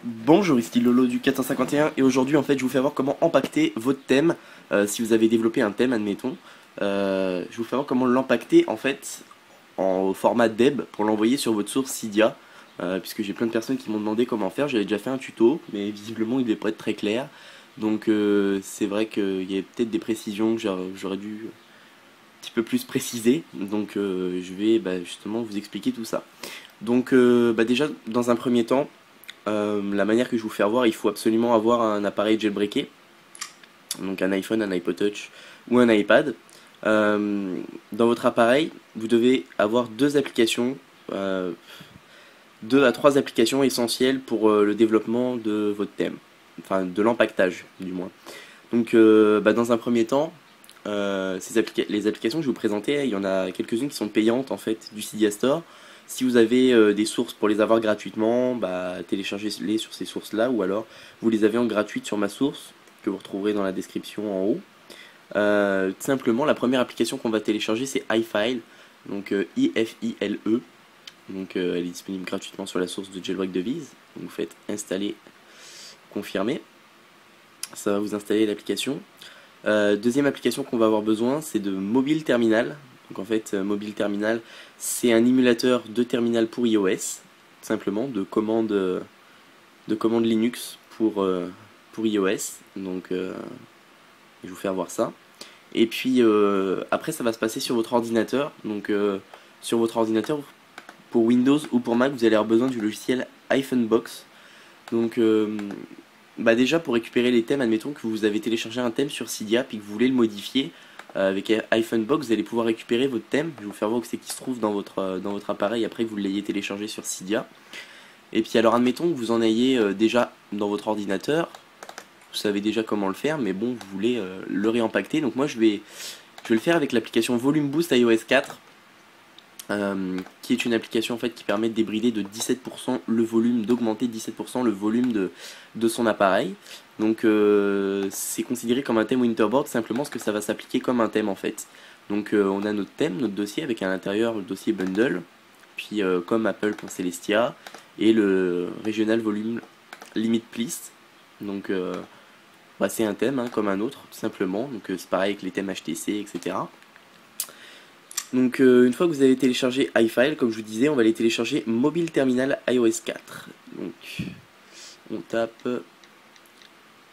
Bonjour, ici Lolo du 451 et aujourd'hui en fait je vous fais voir comment empaqueter votre thème. Si vous avez développé un thème admettons, je vous fais voir comment l'empaqueter en fait en format DEB pour l'envoyer sur votre source Cydia, puisque j'ai plein de personnes qui m'ont demandé comment faire. J'avais déjà fait un tuto mais visiblement il devait pas être très clair, donc c'est vrai qu'il y a peut-être des précisions que j'aurais dû un petit peu plus préciser, donc je vais justement vous expliquer tout ça. Donc déjà dans un premier temps, la manière que je vous fais voir, il faut absolument avoir un appareil jailbreaké, donc un iPhone, un iPod Touch ou un iPad. Dans votre appareil, vous devez avoir deux applications, deux à trois applications essentielles pour le développement de votre thème, enfin de l'empaquetage du moins. Donc dans un premier temps, les applications que je vais vous présenter, il y en a quelques-unes qui sont payantes en fait du Cydia Store. Si vous avez des sources pour les avoir gratuitement, téléchargez-les sur ces sources-là, ou alors vous les avez en gratuite sur ma source, que vous retrouverez dans la description en haut. Tout simplement, la première application qu'on va télécharger, c'est iFile, donc I-F-I-L-E. Donc elle est disponible gratuitement sur la source de Jailbreak Devise. Donc vous faites installer, confirmer. Ça va vous installer l'application. Deuxième application qu'on va avoir besoin, c'est de Mobile Terminal. Donc en fait, Mobile Terminal, c'est un émulateur de terminal pour iOS, tout simplement, de commande Linux pour iOS. Donc je vais vous faire voir ça. Et puis après, ça va se passer sur votre ordinateur. Donc sur votre ordinateur, pour Windows ou pour Mac, vous allez avoir besoin du logiciel iPhonebox. Donc déjà pour récupérer les thèmes, admettons que vous avez téléchargé un thème sur Cydia puis que vous voulez le modifier avec iPhonebox, vous allez pouvoir récupérer votre thème. Je vais vous faire voir où c'est qui se trouve dans votre appareil après que vous l'ayez téléchargé sur Cydia. Et puis alors admettons que vous en ayez déjà dans votre ordinateur, vous savez déjà comment le faire, mais bon, vous voulez le réempacter. Donc moi je vais le faire avec l'application Volume Boost iOS 4. Qui est une application en fait qui permet de débrider de 17% le volume, d'augmenter de 17% le volume de son appareil. Donc c'est considéré comme un thème Winterboard simplement parce que ça va s'appliquer comme un thème en fait. Donc on a notre thème, notre dossier avec à l'intérieur le dossier bundle, puis comme Apple.Celestia et le Regional Volume Limit List. Donc c'est un thème comme un autre tout simplement. Donc c'est pareil avec les thèmes HTC, etc. Donc une fois que vous avez téléchargé iFile, comme je vous disais, on va aller télécharger Mobile Terminal iOS 4. Donc on tape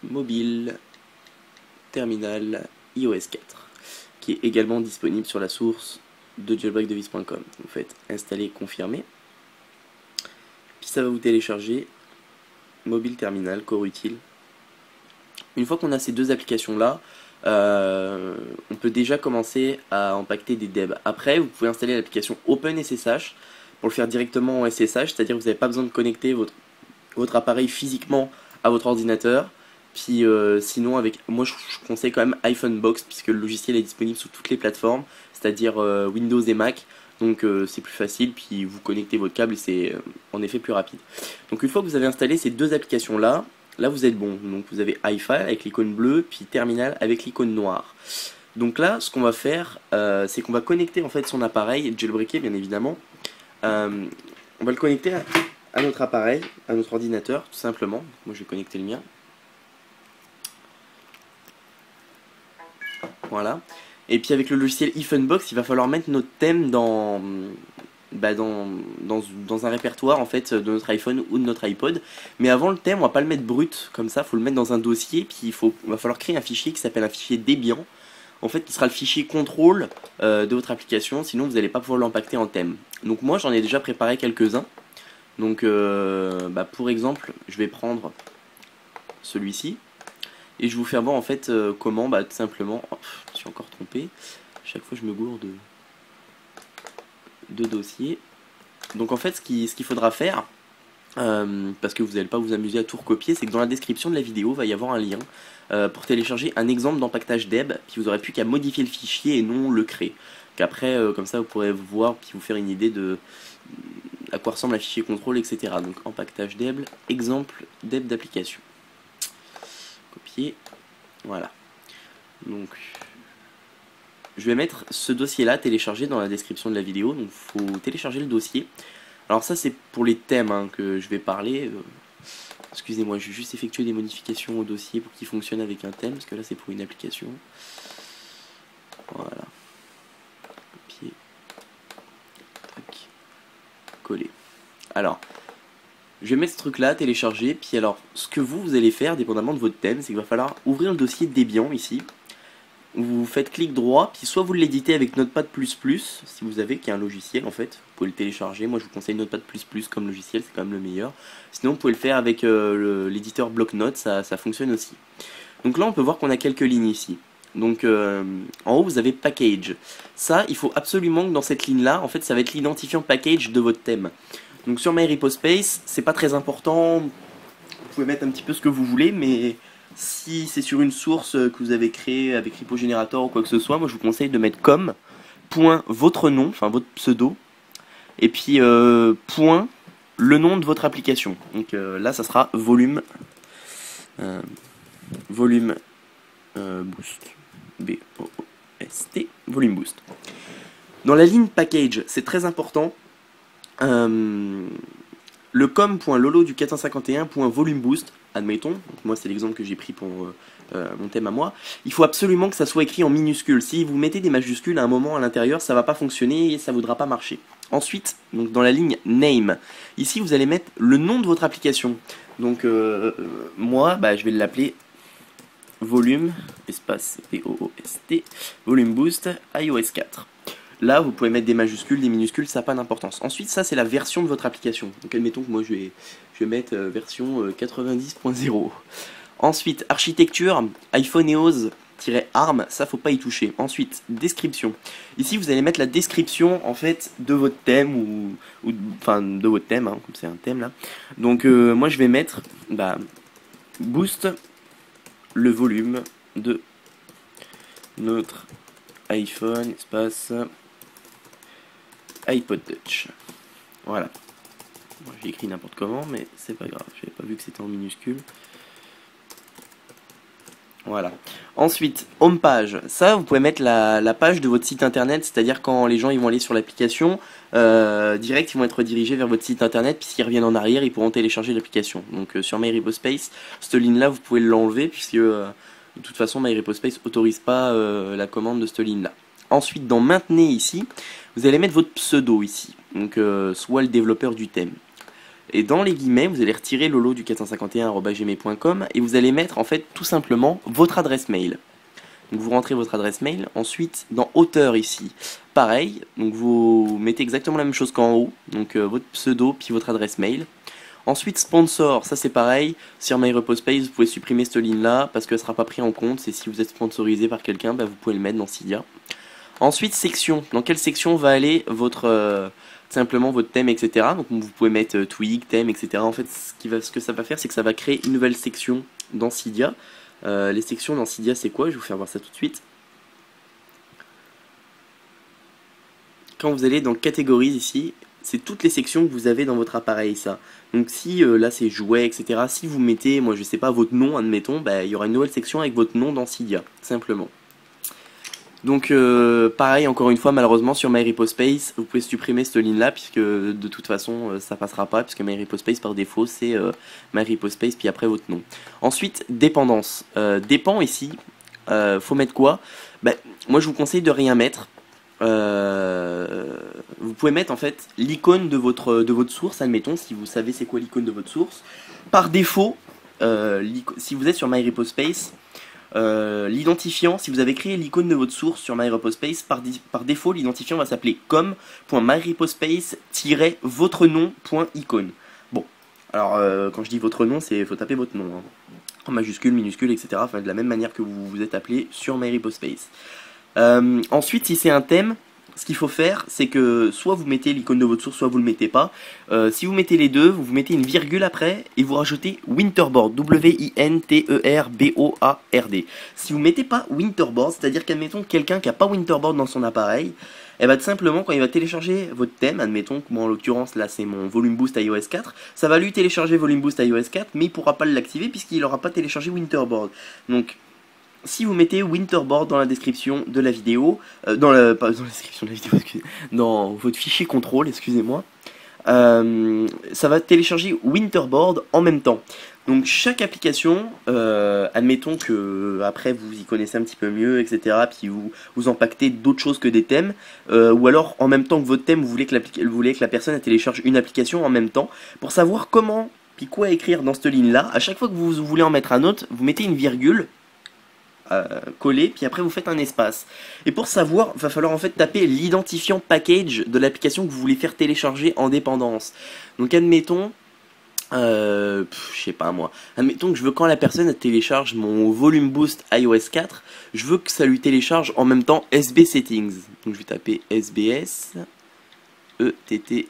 Mobile Terminal iOS 4, qui est également disponible sur la source de jailbreakdevice.com. Vous faites installer, confirmer, puis ça va vous télécharger Mobile Terminal Core Utile. Une fois qu'on a ces deux applications là, on peut déjà commencer à empaqueter des devs. Après, vous pouvez installer l'application OpenSSH pour le faire directement en SSH, c'est-à-dire que vous n'avez pas besoin de connecter votre appareil physiquement à votre ordinateur. Puis sinon, moi je conseille quand même iPhonebox, puisque le logiciel est disponible sur toutes les plateformes, c'est-à-dire Windows et Mac. Donc c'est plus facile, puis vous connectez votre câble et c'est en effet plus rapide. Donc une fois que vous avez installé ces deux applications là vous êtes bon. Donc vous avez iFile avec l'icône bleue, puis Terminal avec l'icône noire. Donc là, ce qu'on va faire, c'est qu'on va connecter en fait son appareil, jailbreaké bien évidemment. On va le connecter à notre appareil, à notre ordinateur, tout simplement. Moi je vais connecter le mien. Voilà. Et puis avec le logiciel iPhonebox, il va falloir mettre notre thème dans un répertoire en fait de notre iPhone ou de notre iPod. Mais avant le thème, on va pas le mettre brut comme ça, faut le mettre dans un dossier. Puis il va falloir créer un fichier qui s'appelle un fichier Debian. En fait, qui sera le fichier contrôle de votre application. Sinon, vous n'allez pas pouvoir l'empacter en thème. Donc moi, j'en ai déjà préparé quelques-uns. Donc, pour exemple, je vais prendre celui-ci. Et je vais vous faire voir en fait comment, tout simplement, je suis encore trompé, chaque fois je me gourde de dossier. Donc en fait ce qu'il faudra faire, parce que vous n'allez pas vous amuser à tout recopier, c'est que dans la description de la vidéo il va y avoir un lien pour télécharger un exemple d'empaquetage DEB, puis vous aurez plus qu'à modifier le fichier et non le créer. Qu'après, comme ça vous pourrez vous voir, puis vous faire une idée de à quoi ressemble un fichier contrôle, etc. Donc empaquetage DEB, exemple DEB d'application. Copier, voilà. Donc je vais mettre ce dossier là téléchargé dans la description de la vidéo. Donc il faut télécharger le dossier. Alors ça c'est pour les thèmes que je vais parler. Excusez-moi, je vais juste effectuer des modifications au dossier pour qu'il fonctionne avec un thème, parce que là c'est pour une application. Voilà. Copier. Tac. Coller. Alors, je vais mettre ce truc là, télécharger, puis alors, ce que vous allez faire, dépendamment de votre thème, c'est qu'il va falloir ouvrir le dossier Debian ici. Vous faites clic droit, puis soit vous l'éditez avec Notepad++, si vous avez, qui est un logiciel en fait, vous pouvez le télécharger. Moi je vous conseille Notepad++ comme logiciel, c'est quand même le meilleur. Sinon vous pouvez le faire avec l'éditeur bloc-notes, ça fonctionne aussi. Donc là on peut voir qu'on a quelques lignes ici. Donc en haut vous avez package. Ça, il faut absolument que dans cette ligne là, en fait ça va être l'identifiant package de votre thème. Donc sur MyRepoSpace, c'est pas très important, vous pouvez mettre un petit peu ce que vous voulez, mais si c'est sur une source que vous avez créée avec RepoGenerator ou quoi que ce soit, moi je vous conseille de mettre comme point votre nom, enfin votre pseudo, et puis point le nom de votre application. Donc là ça sera volume boost, B-O-O-S-T, volume boost. Dans la ligne package, c'est très important. Le com.lolo du 451.volume boost, admettons, donc moi c'est l'exemple que j'ai pris pour mon thème à moi, il faut absolument que ça soit écrit en minuscules. Si vous mettez des majuscules à un moment à l'intérieur, ça va pas fonctionner et ça voudra pas marcher. Ensuite, donc dans la ligne name, ici vous allez mettre le nom de votre application. Donc moi, je vais l'appeler volume, espace P-O-O-S-T, volume boost iOS 4. Là, vous pouvez mettre des majuscules, des minuscules, ça n'a pas d'importance. Ensuite, ça, c'est la version de votre application. Donc, admettons que moi, je vais mettre version 90.0. Ensuite, architecture, iPhone EOS-ARM, ça, faut pas y toucher. Ensuite, description. Ici, vous allez mettre la description, en fait, de votre thème, enfin, de votre thème, hein, comme c'est un thème, là. Donc, moi, je vais mettre, boost le volume de notre iPhone, espace iPod Touch. Voilà. Bon, j'ai écrit n'importe comment, mais c'est pas grave. J'avais pas vu que c'était en minuscule. Voilà. Ensuite, home page. Ça, vous pouvez mettre la page de votre site internet, c'est-à-dire quand les gens ils vont aller sur l'application, direct, ils vont être redirigés vers votre site internet, puis s'ils reviennent en arrière, ils pourront télécharger l'application. Donc sur MyRepoSpace, cette ligne-là, vous pouvez l'enlever, puisque de toute façon, MyRepoSpace autorise pas la commande de cette ligne-là. Ensuite, dans maintenez ici, vous allez mettre votre pseudo ici, donc soit le développeur du thème. Et dans les guillemets, vous allez retirer lolo du 451@gmail.com et vous allez mettre en fait tout simplement votre adresse mail. Donc vous rentrez votre adresse mail. Ensuite, dans auteur ici, pareil. Donc vous mettez exactement la même chose qu'en haut. Donc votre pseudo puis votre adresse mail. Ensuite, sponsor, ça c'est pareil. Sur MyRepoSpace, vous pouvez supprimer cette ligne-là parce qu'elle ne sera pas prise en compte. C'est si vous êtes sponsorisé par quelqu'un, vous pouvez le mettre dans Cydia. Ensuite, section. Dans quelle section va aller votre simplement votre thème, etc. Donc vous pouvez mettre twig, thème, etc. En fait, ce que ça va faire, c'est que ça va créer une nouvelle section dans Cydia. Les sections dans Cydia, c'est quoi? Je vais vous faire voir ça tout de suite. Quand vous allez dans catégories ici, c'est toutes les sections que vous avez dans votre appareil, ça. Donc si là c'est jouets, etc. Si vous mettez, moi je sais pas, votre nom, admettons, il y aura une nouvelle section avec votre nom dans Cydia, simplement. Donc pareil, encore une fois, malheureusement sur MyRepoSpace, vous pouvez supprimer cette ligne là, puisque de toute façon ça passera pas, puisque MyRepoSpace par défaut c'est MyRepoSpace puis après votre nom. Ensuite, dépendance. Dépend ici, faut mettre quoi? Moi je vous conseille de rien mettre. Vous pouvez mettre en fait l'icône de votre source, admettons, si vous savez c'est quoi l'icône de votre source. Par défaut, si vous êtes sur MyRepoSpace, l'identifiant, si vous avez créé l'icône de votre source sur MyRepoSpace, par défaut, l'identifiant va s'appeler com.myrepospace-votre nom.icône. Bon, alors quand je dis votre nom, il faut taper votre nom, hein, en majuscule, minuscule, etc. Enfin, de la même manière que vous vous êtes appelé sur MyRepoSpace. Ensuite, si c'est un thème, ce qu'il faut faire, c'est que soit vous mettez l'icône de votre source, soit vous le mettez pas. Si vous mettez les deux, vous mettez une virgule après et vous rajoutez Winterboard, W-I-N-T-E-R-B-O-A-R-D. Si vous mettez pas Winterboard, c'est-à-dire qu'admettons quelqu'un qui a pas Winterboard dans son appareil, et tout simplement quand il va télécharger votre thème, admettons que moi en l'occurrence là c'est mon Volume Boost iOS 4, ça va lui télécharger Volume Boost iOS 4, mais il pourra pas l'activer puisqu'il n'aura pas téléchargé Winterboard. Donc si vous mettez Winterboard dans la description de la vidéo, pas dans la description de la vidéo, excusez, dans votre fichier contrôle, excusez-moi, ça va télécharger Winterboard en même temps. Donc chaque application, admettons que après vous y connaissez un petit peu mieux, etc. Puis vous empaquetez d'autres choses que des thèmes, ou alors en même temps que votre thème, vous voulez que la personne télécharge une application en même temps. Pour savoir comment, puis quoi écrire dans cette ligne-là, à chaque fois que vous voulez en mettre un autre, vous mettez une virgule collée, puis après vous faites un espace. Et pour savoir, il va falloir en fait taper l'identifiant package de l'application que vous voulez faire télécharger en dépendance. Donc admettons. Je sais pas moi. Admettons que je veux quand la personne télécharge mon volume boost iOS 4, je veux que ça lui télécharge en même temps SB Settings. Donc je vais taper SBS ETT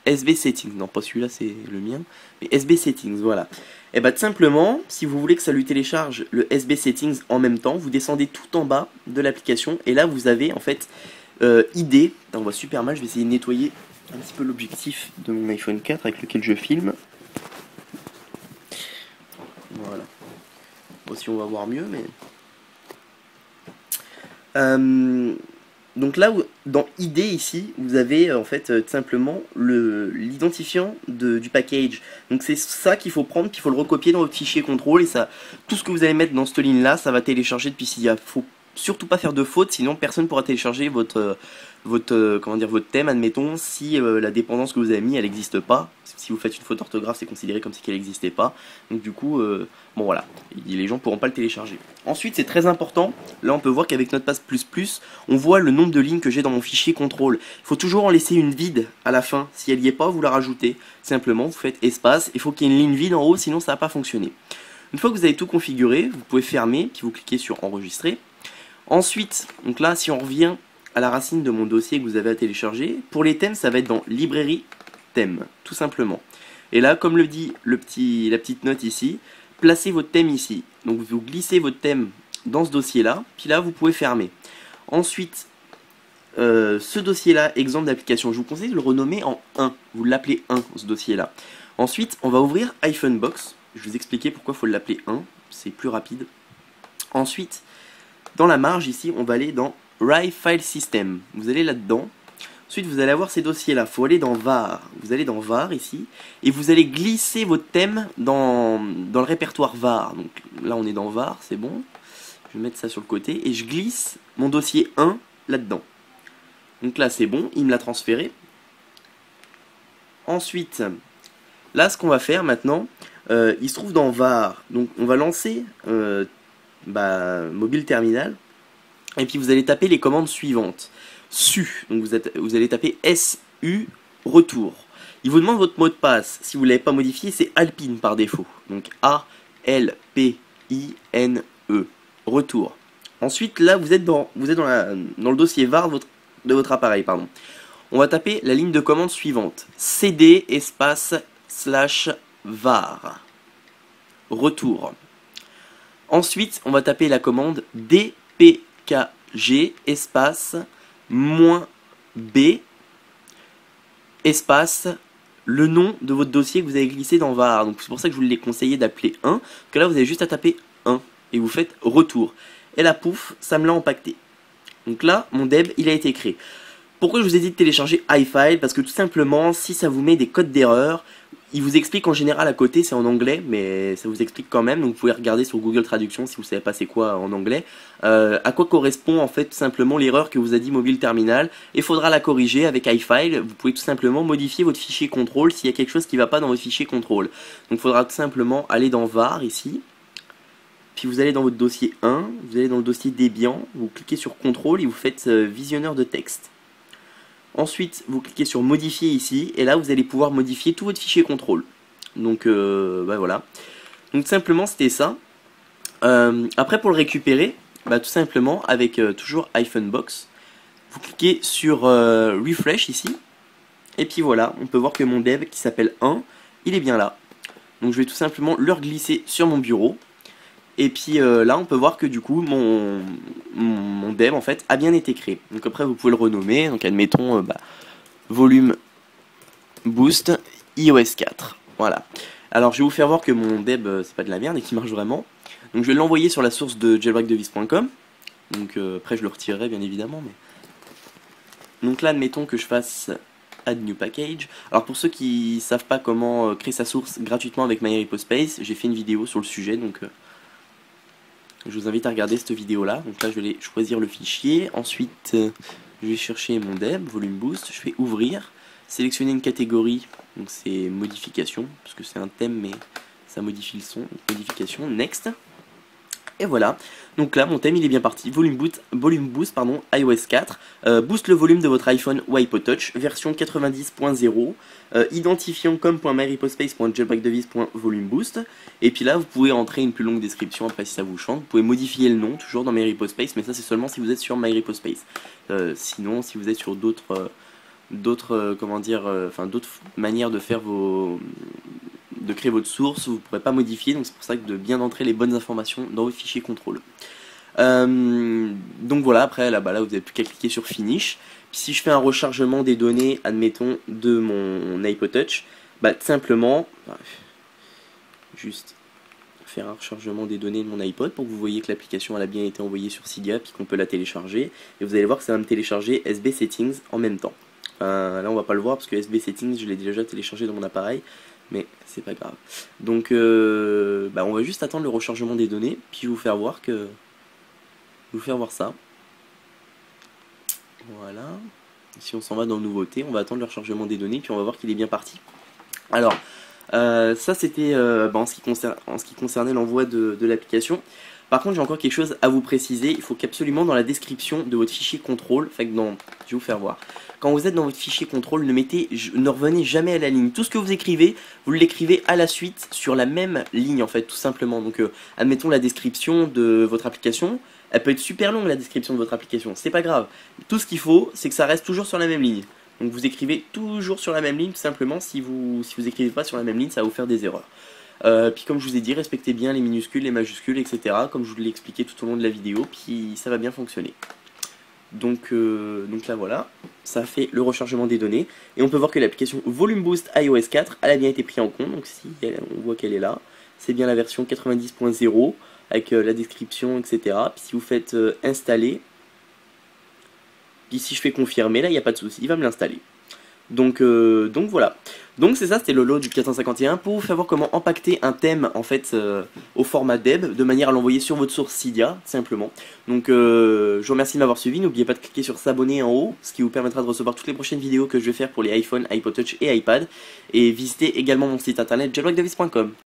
SB Settings. Non, pas celui-là, c'est le mien, mais SB Settings, voilà. Et bah tout simplement, si vous voulez que ça lui télécharge le SB Settings en même temps, vous descendez tout en bas de l'application et là vous avez en fait ID. On voit super mal, je vais essayer de nettoyer un petit peu l'objectif de mon iPhone 4 avec lequel je filme. Voilà. Bon, si on va voir mieux, mais... donc là, dans ID ici, vous avez en fait tout simplement l'identifiant du package. Donc c'est ça qu'il faut prendre, puis il faut le recopier dans votre fichier contrôle. Et ça, tout ce que vous allez mettre dans cette ligne-là, ça va télécharger depuis s'il y a... Faut surtout pas faire de faute, sinon personne ne pourra télécharger votre thème, admettons, si la dépendance que vous avez mis, elle n'existe pas. Si vous faites une faute d'orthographe, c'est considéré comme si elle n'existait pas. Donc du coup, bon voilà, les gens pourront pas le télécharger. Ensuite, c'est très important, là on peut voir qu'avec Notepad++, on voit le nombre de lignes que j'ai dans mon fichier contrôle. Il faut toujours en laisser une vide à la fin. Si elle n'y est pas, vous la rajoutez. Simplement, vous faites espace, il faut qu'il y ait une ligne vide en haut, sinon ça va pas fonctionner. Une fois que vous avez tout configuré, vous pouvez fermer, puis vous cliquez sur enregistrer. Ensuite, donc là, si on revient à la racine de mon dossier que vous avez à télécharger, pour les thèmes, ça va être dans librairie thème, tout simplement. Et là, comme le dit la petite note ici, placez votre thème ici. Donc vous glissez votre thème dans ce dossier-là, puis là, vous pouvez fermer. Ensuite, ce dossier-là, exemple d'application, je vous conseille de le renommer en 1. Vous l'appelez 1, ce dossier-là. Ensuite, on va ouvrir iPhonebox. Je vais vous expliquer pourquoi il faut l'appeler 1, c'est plus rapide. Ensuite, dans la marge ici, on va aller dans Write File System. Vous allez là-dedans. Ensuite, vous allez avoir ces dossiers-là. Il faut aller dans var. Vous allez dans var ici. Et vous allez glisser votre thème dans le répertoire var. Donc là, on est dans var, c'est bon. Je vais mettre ça sur le côté. Et je glisse mon dossier 1 là-dedans. Donc là, c'est bon. Il me l'a transféré. Ensuite, là, ce qu'on va faire maintenant, il se trouve dans var. Donc on va lancer... mobile terminal, et puis vous allez taper les commandes suivantes. Su, donc vous allez taper SU retour. Il vous demande votre mot de passe. Si vous ne l'avez pas modifié, c'est Alpine par défaut. Donc A-L-P-I-N-E retour. Ensuite, là, vous êtes dans le dossier var de votre appareil. Pardon. On va taper la ligne de commande suivante. CD espace / var. Retour. Ensuite, on va taper la commande dpkg espace -b espace le nom de votre dossier que vous avez glissé dans var. Donc c'est pour ça que je vous l'ai conseillé d'appeler 1. Donc là, vous avez juste à taper 1 et vous faites retour. Et là, pouf, ça me l'a empaqueté. Donc là, mon deb, il a été créé. Pourquoi je vous ai dit de télécharger iFile? Parce que tout simplement, si ça vous met des codes d'erreur, il vous explique en général à côté, c'est en anglais, mais ça vous explique quand même, donc vous pouvez regarder sur Google Traduction si vous ne savez pas c'est quoi en anglais, à quoi correspond en fait tout simplement l'erreur que vous a dit Mobile Terminal, et il faudra la corriger avec iFile. Vous pouvez tout simplement modifier votre fichier contrôle s'il y a quelque chose qui ne va pas dans votre fichier contrôle. Donc il faudra tout simplement aller dans var ici, puis vous allez dans votre dossier 1, vous allez dans le dossier Debian, vous cliquez sur contrôle et vous faites visionneur de texte. Ensuite, vous cliquez sur modifier ici, et là vous allez pouvoir modifier tout votre fichier contrôle. Donc voilà. Donc simplement c'était ça. Après pour le récupérer, tout simplement avec toujours iPhonebox, vous cliquez sur refresh ici, et puis voilà, on peut voir que mon dev qui s'appelle 1, il est bien là. Donc je vais tout simplement le glisser sur mon bureau. Et puis là on peut voir que du coup mon dev en fait a bien été créé. Donc après vous pouvez le renommer, donc admettons volume boost iOS 4. Voilà. Alors je vais vous faire voir que mon dev c'est pas de la merde et qu'il marche vraiment. Donc je vais l'envoyer sur la source de jailbreakdevice.com. Donc après je le retirerai bien évidemment. Donc là admettons que je fasse Add New Package. Alors pour ceux qui savent pas comment créer sa source gratuitement avec MyRepoSpace, j'ai fait une vidéo sur le sujet, donc je vous invite à regarder cette vidéo là. Donc là je vais choisir le fichier, ensuite je vais chercher mon deb, volume boost, je fais ouvrir, sélectionner une catégorie, donc c'est modification, parce que c'est un thème mais ça modifie le son, modification, next. Et voilà, donc là mon thème il est bien parti, volume boost pardon, iOS 4, booste le volume de votre iPhone ou iPod Touch, version 90.0, identifiant comme.myrepoSpace.jailbreakdevice.volumeboost, et puis là vous pouvez entrer une plus longue description après si ça vous chante, vous pouvez modifier le nom toujours dans MyRepoSpace, mais ça c'est seulement si vous êtes sur MyRepoSpace, sinon si vous êtes sur d'autres d'autres manières de faire de créer votre source, vous ne pourrez pas modifier, donc c'est pour ça que de bien entrer les bonnes informations dans vos fichiers contrôle. Donc voilà, après là, là vous n'avez plus qu'à cliquer sur Finish. Puis si je fais un rechargement des données, admettons, de mon iPod Touch, bah simplement, juste faire un rechargement des données de mon iPod pour que vous voyez que l'application elle a bien été envoyée sur Cydia, puis qu'on peut la télécharger. Et vous allez voir que ça va me télécharger SB Settings en même temps. Là on va pas le voir parce que SB Settings je l'ai déjà téléchargé dans mon appareil, mais c'est pas grave. Donc bah on va juste attendre le rechargement des données, puis je vais vous faire voir ça. Voilà. Si on s'en va dans nouveautés, on va attendre le rechargement des données, puis on va voir qu'il est bien parti. Alors ça c'était en ce qui concernait l'envoi de l'application. Par contre j'ai encore quelque chose à vous préciser, il faut qu'absolument dans la description de votre fichier contrôle, je vais vous faire voir. Quand vous êtes dans votre fichier contrôle, ne revenez jamais à la ligne. Tout ce que vous écrivez, vous l'écrivez à la suite sur la même ligne en fait, tout simplement. Donc admettons la description de votre application, elle peut être super longue la description de votre application, c'est pas grave. Tout ce qu'il faut, c'est que ça reste toujours sur la même ligne. Donc vous écrivez toujours sur la même ligne, tout simplement. Si vous écrivez pas sur la même ligne, ça va vous faire des erreurs. Puis comme je vous ai dit, respectez bien les minuscules, les majuscules, etc. Comme je vous l'ai expliqué tout au long de la vidéo, puis ça va bien fonctionner. Donc là voilà, ça fait le rechargement des données. Et on peut voir que l'application Volume Boost iOS 4, elle a bien été prise en compte. Donc si on voit qu'elle est là, c'est bien la version 90.0 avec la description, etc. Puis si vous faites installer, puis si je fais confirmer, là il n'y a pas de souci, il va me l'installer. Donc voilà. Donc c'est ça, c'était le lot du 451 pour vous faire voir comment impacter un thème en fait au format deb de manière à l'envoyer sur votre source Cydia simplement. Donc je vous remercie de m'avoir suivi, n'oubliez pas de cliquer sur s'abonner en haut, ce qui vous permettra de recevoir toutes les prochaines vidéos que je vais faire pour les iPhone, iPod Touch et iPad, et visitez également mon site internet jailbreakdevice.com.